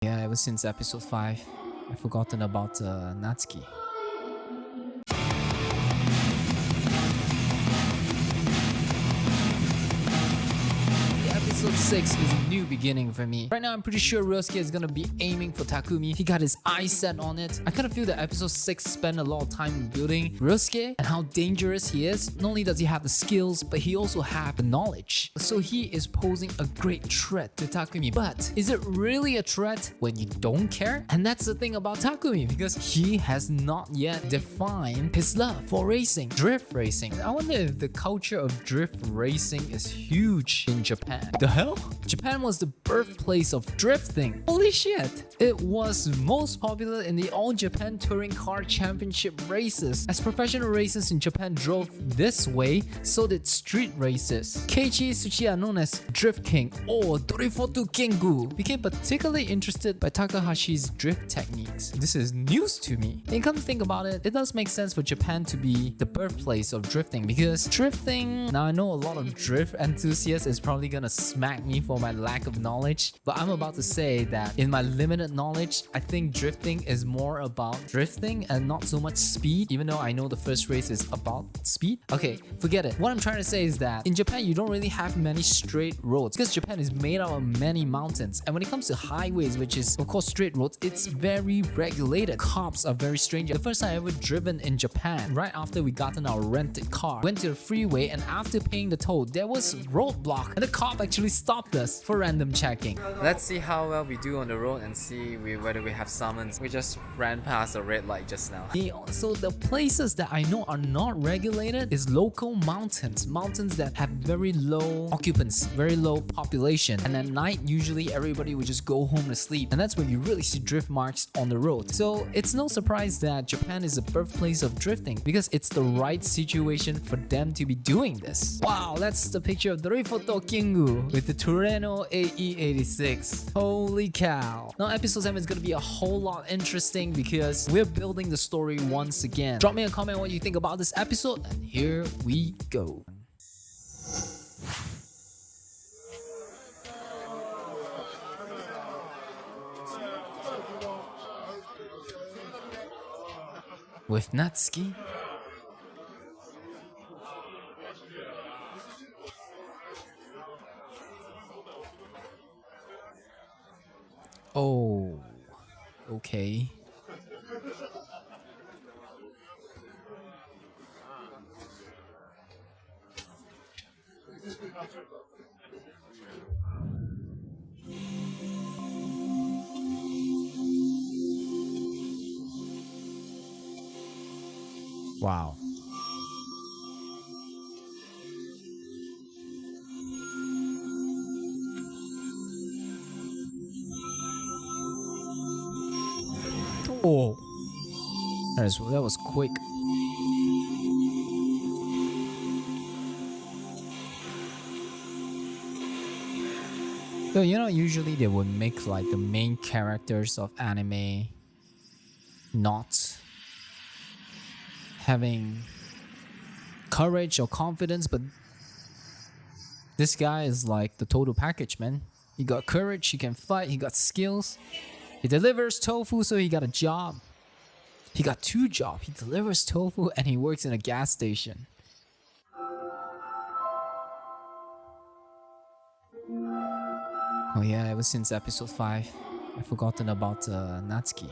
Yeah, ever since episode 5, I've forgotten about Natsuki. Episode 6 is a new beginning for me. Right now, I'm pretty sure Ryosuke is gonna be aiming for Takumi. He got his eyes set on it. I kind of feel that episode 6 spent a lot of time building Ryosuke and how dangerous he is. Not only does he have the skills, but he also has the knowledge. So he is posing a great threat to Takumi. But is it really a threat when you don't care? And that's the thing about Takumi, because he has not yet defined his love for racing, drift racing. I wonder if the culture of drift racing is huge in Japan. The hell? Japan was the birthplace of drifting. Holy shit! It was most popular in the All Japan Touring Car Championship races. As professional racers in Japan drove this way, so did street races. Keiichi Tsuchiya, known as Drift King or Dorifotu Kengu, became particularly interested by Takahashi's drift techniques. This is news to me. And come to think about it, it does make sense for Japan to be the birthplace of drifting, because drifting, now I know a lot of drift enthusiasts is probably gonna smack me for my lack of knowledge, but I'm about to say that in my limited knowledge, I think drifting is more about drifting and not so much speed, even though I know the first race is about speed. Okay, forget it. What I'm trying to say is that in Japan, you don't really have many straight roads because Japan is made out of many mountains. And when it comes to highways, which is of course straight roads, it's very regulated. Cops are very strange. The first time I ever driven in Japan, right after we gotten our rented car, went to the freeway, and after paying the toll, there was roadblock and the cop actually stopped us for random checking. Let's see how well we do on the road and see whether we have summons. We just ran past a red light just now. So the places that I know are not regulated is local mountains. Mountains that have very low occupancy, very low population. And at night, usually everybody would just go home to sleep. And that's where you really see drift marks on the road. So it's no surprise that Japan is the birthplace of drifting, because it's the right situation for them to be doing this. Wow, that's the picture of Dorifoto Kingu with the Toreno AE86. Holy cow. Now episode 7 is going to be a whole lot interesting because we're building the story once again. Drop me a comment what you think about this episode, and here we go. With Natsuki. Oh, okay. Wow. Oh, that was quick. So you know, usually they would make like the main characters of anime not having courage or confidence, but this guy is like the total package, man. He got courage, he can fight, he got skills. He delivers tofu, so he got a job. He got 2 jobs. He delivers tofu and he works in a gas station. Oh yeah, ever since episode 5, I've forgotten about Natsuki.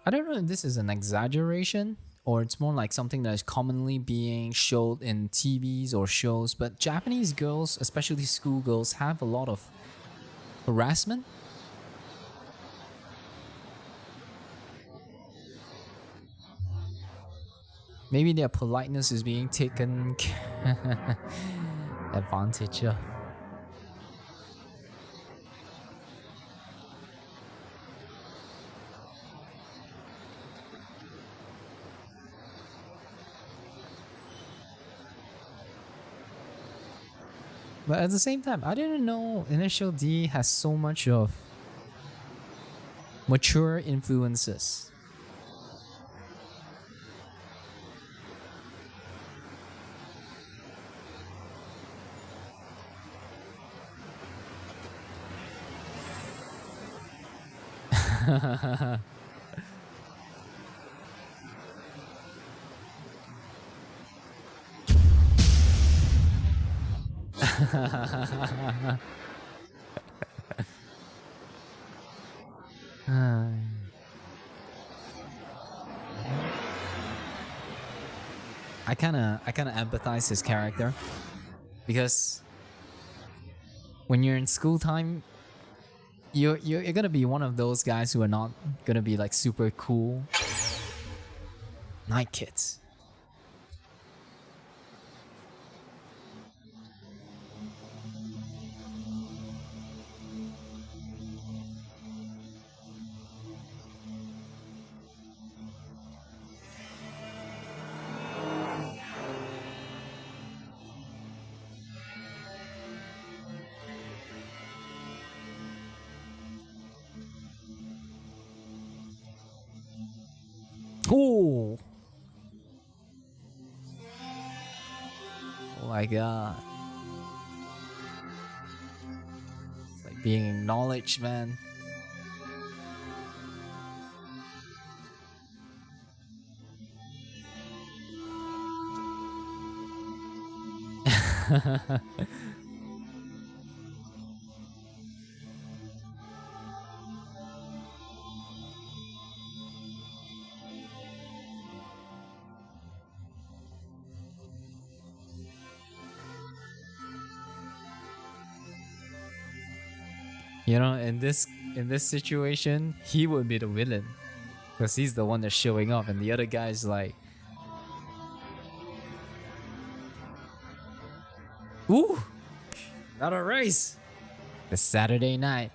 I don't know if this is an exaggeration or it's more like something that is commonly being showed in TVs or shows, but Japanese girls, especially schoolgirls, have a lot of harassment. Maybe their politeness is being taken advantage of. But at the same time, I didn't know Initial D has so much of Mature influences. I kind of empathize his character because when you're in school time, you're gonna be one of those guys who are not gonna be like super cool night kids. Oh, oh my god. It's like being acknowledged, man. You know, in this situation, he would be the villain because he's the one that's showing off, and the other guy's like, "Ooh, not a race." The Saturday night.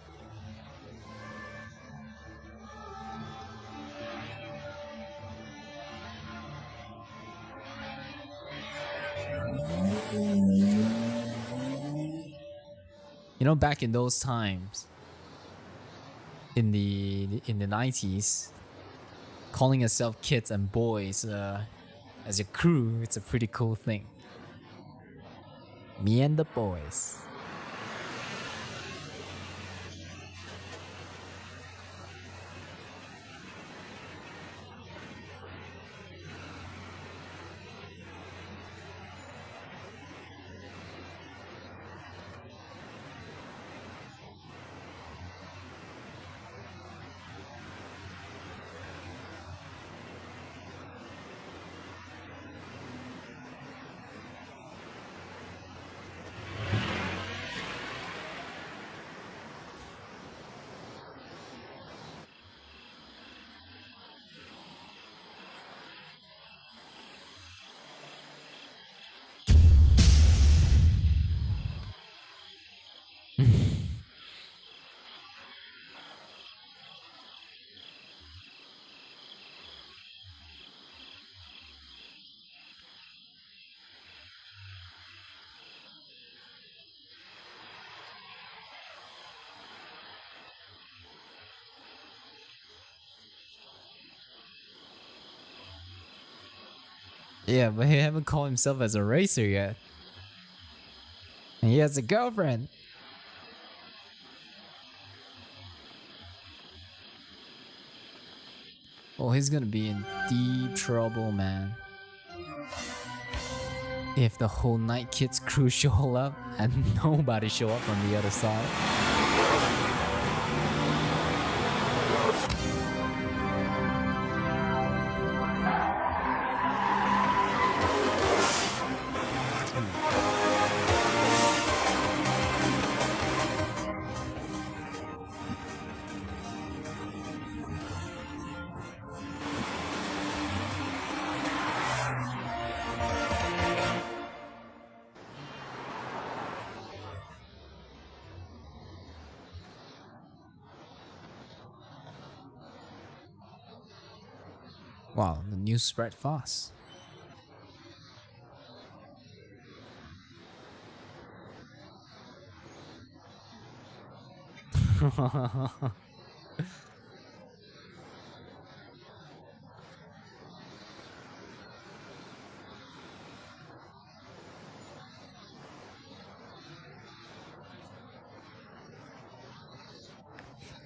You know, back in those times, in the 90s, calling yourself kids and boys as your crew, it's a pretty cool thing. Me and the boys. Yeah, but he haven't called himself as a racer yet. And he has a girlfriend. Oh, he's gonna be in deep trouble, man. If the whole Night Kids crew show up and nobody show up from the other side. Wow, the news spread fast.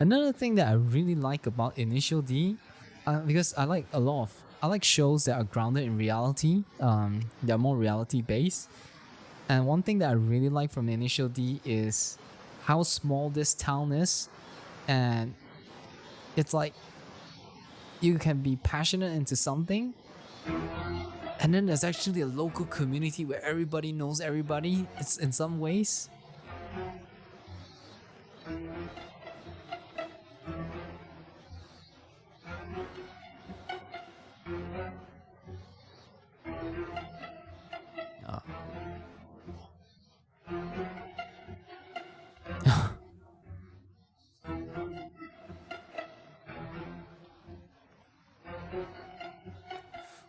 Another thing that I really like about Initial D, because I like shows that are grounded in reality. They're more reality based. And one thing that I really like from Initial D is how small this town is, and it's like you can be passionate into something, and then there's actually a local community where everybody knows everybody. It's in some ways.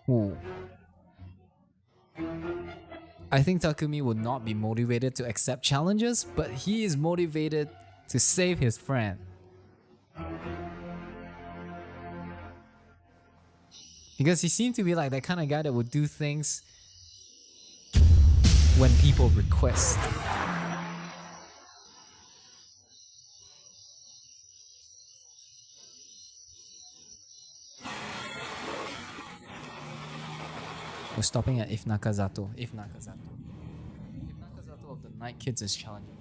Ooh. I think Takumi would not be motivated to accept challenges, but he is motivated to save his friend. Because he seemed to be like that kind of guy that would do things when people request. We're stopping at If Nakazato. If Nakazato. If Nakazato of the Night Kids is challenging.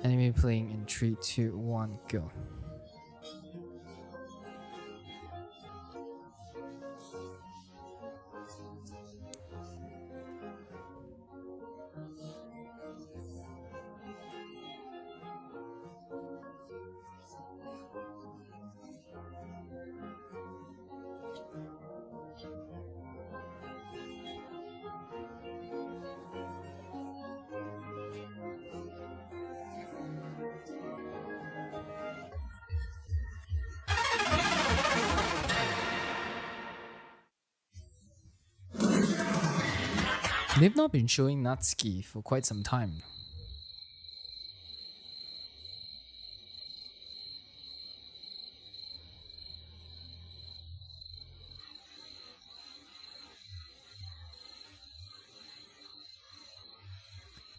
Anime playing in 3, 2, 1, go. They've not been showing Natsuki for quite some time.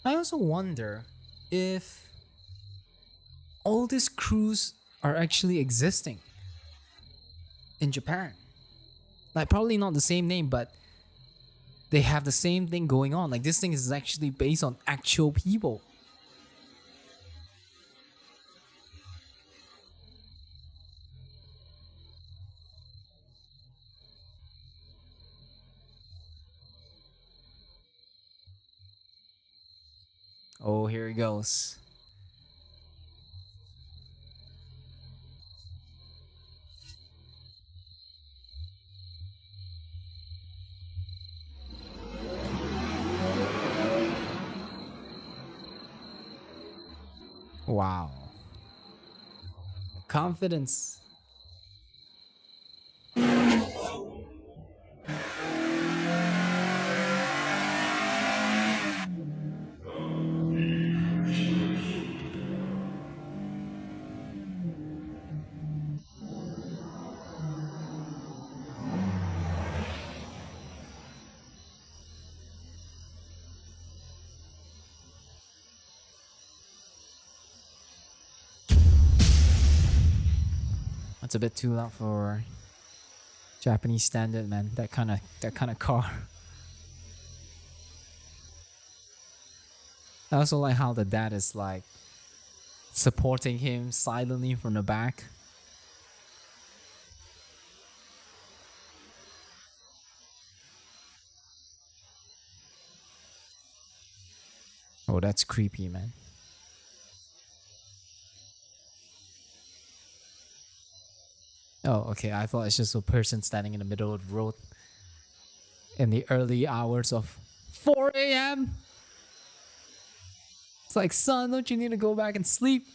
I also wonder if all these crews are actually existing in Japan. Like, probably not the same name, but they have the same thing going on. Like, this thing is actually based on actual people. Oh, here it goes. Wow. Confidence. That's a bit too loud for Japanese standard, man. That kind of car. I also like how the dad is like supporting him silently from the back. Oh, that's creepy, man. Oh, okay. I thought it's just a person standing in the middle of the road in the early hours of 4 a.m. It's like, son, don't you need to go back and sleep?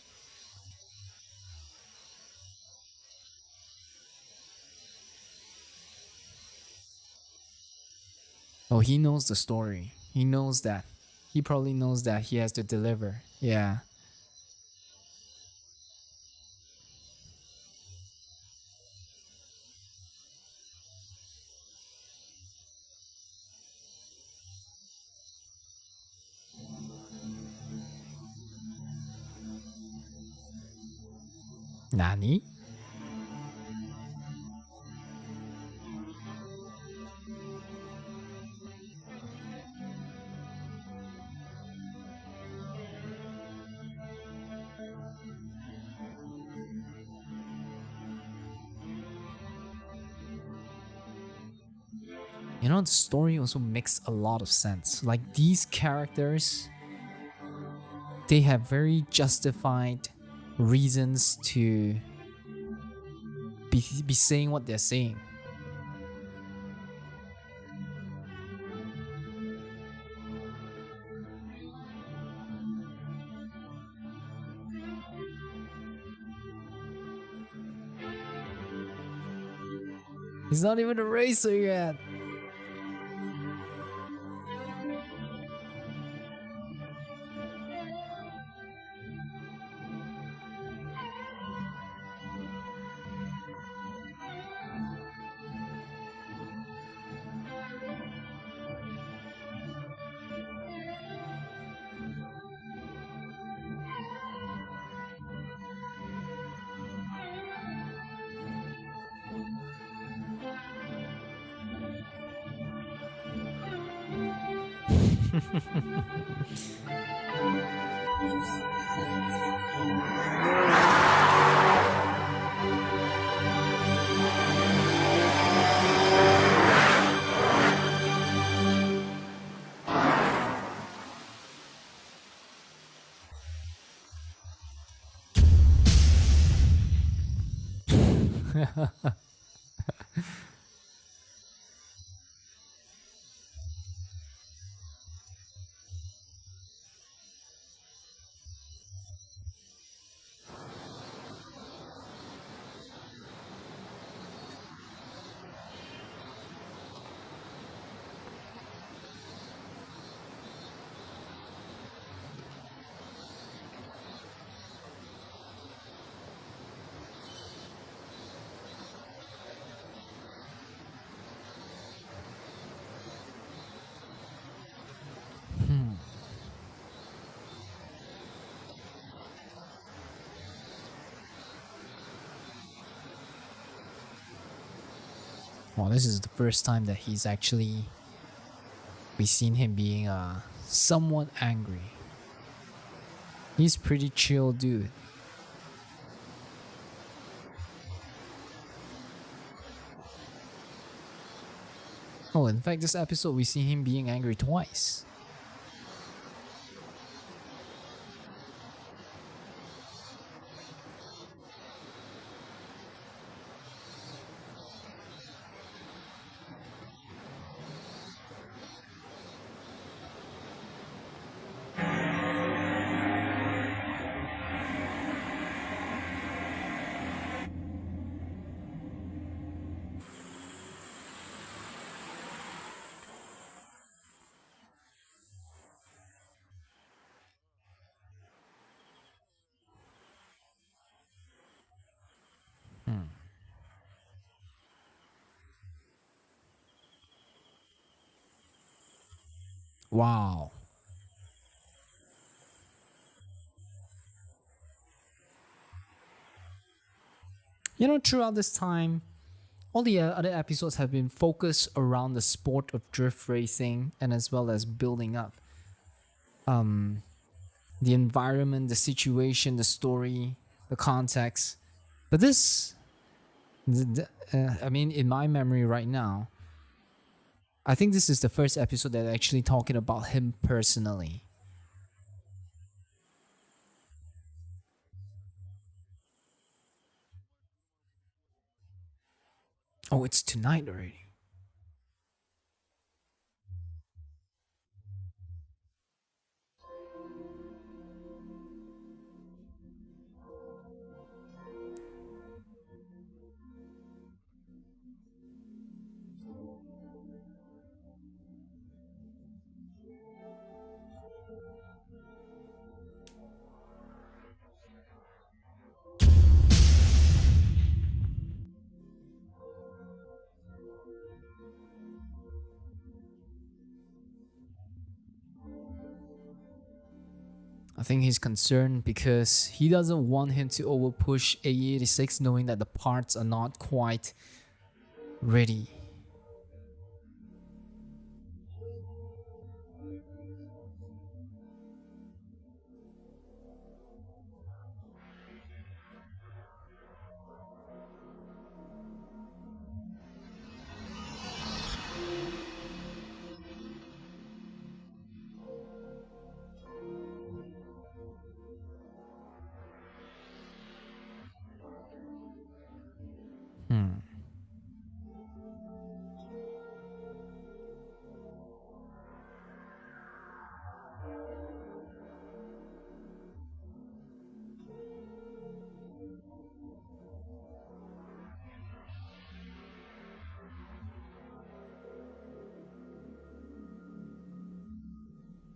Oh, he knows the story. He knows that. He probably knows that he has to deliver. Yeah. Nani? You know, the story also makes a lot of sense. Like these characters, they have very justified reasons to be saying what they're saying. He's not even a racer yet. Well, this is the first time that he's actually we seen him being somewhat angry. He's pretty chill dude. Oh, in fact, this episode we see him being angry twice. Wow. You know, throughout this time, all the other episodes have been focused around the sport of drift racing and as well as building up the environment, the situation, the story, the context. But this, I mean, in my memory right now, I think this is the first episode that actually talking about him personally. Oh, it's tonight already. I think he's concerned because he doesn't want him to over push AE86 knowing that the parts are not quite ready.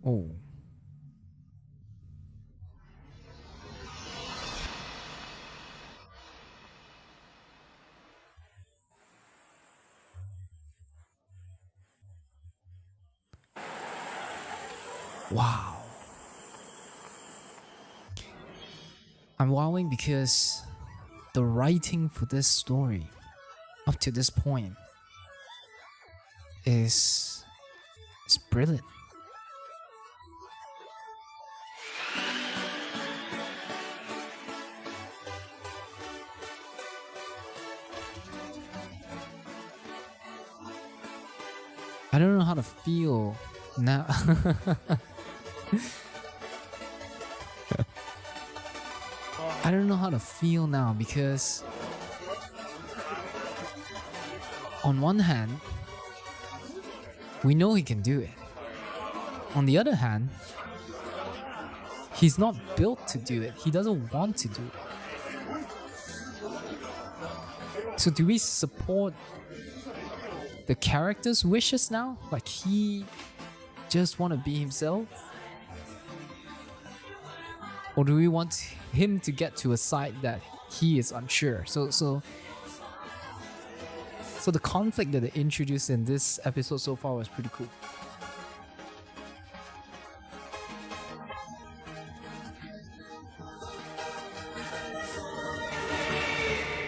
Oh. Wow. I'm wowing because the writing for this story up to this point is brilliant. I don't know how to feel now. I don't know how to feel now because on one hand, we know he can do it. On the other hand, he's not built to do it. He doesn't want to do it. So do we support the character's wishes now? Like he just want to be himself? Or do we want him to get to a side that he is unsure? So the conflict that they introduced in this episode so far was pretty cool.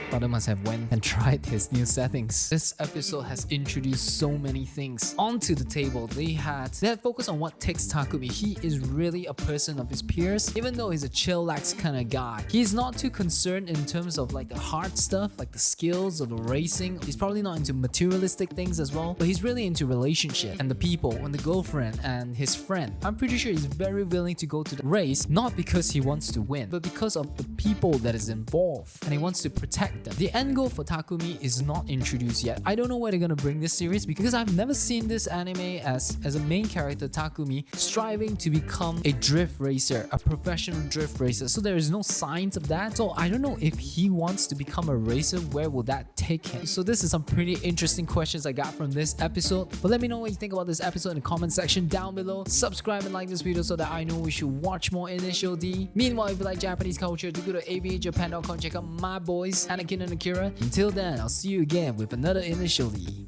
Father must have went and tried his new settings. This episode has introduced so many things onto the table. They had focused on what takes Takumi. He is really a person of his peers. Even though he's a chillax kind of guy, he's not too concerned in terms of like the hard stuff, like the skills or the racing. He's probably not into materialistic things as well, but he's really into relationship and the people and the girlfriend and his friend. I'm pretty sure he's very willing to go to the race, not because he wants to win, but because of the people that is involved and he wants to protect them. The end goal for Takumi is not introduced yet. I don't know where they're gonna bring this series because I've never seen this anime as a main character, Takumi, striving to become a drift racer, a professional drift racer. So there is no signs of that. So I don't know if he wants to become a racer, where will that take him? So this is some pretty interesting questions I got from this episode. But let me know what you think about this episode in the comment section down below. Subscribe and like this video so that I know we should watch more Initial D. Meanwhile, if you like Japanese culture, do go to avajapan.com, check out my boys, Anakin and Akira. Until then, I'll see you again with another Initial D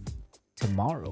tomorrow.